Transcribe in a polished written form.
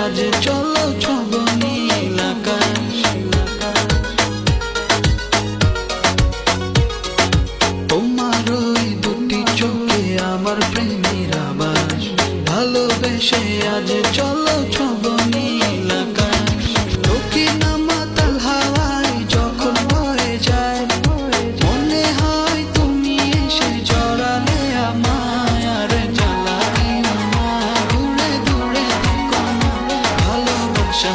আজ চলো ছব নীল আকাশ। তোমার ওই দুটি চোখে আমার প্রেমের আবাস, ভালোবেসে আজ চলো ছব নীল আকাশ। দক্ষিণ মাতাল হাওয়ায় যখন বয়ে যায়, মনে হয় তুমি এসে জড়ালে আমায় আর জ্বালাবে না। দূরে দূরে থেকো না, ভালোবাসা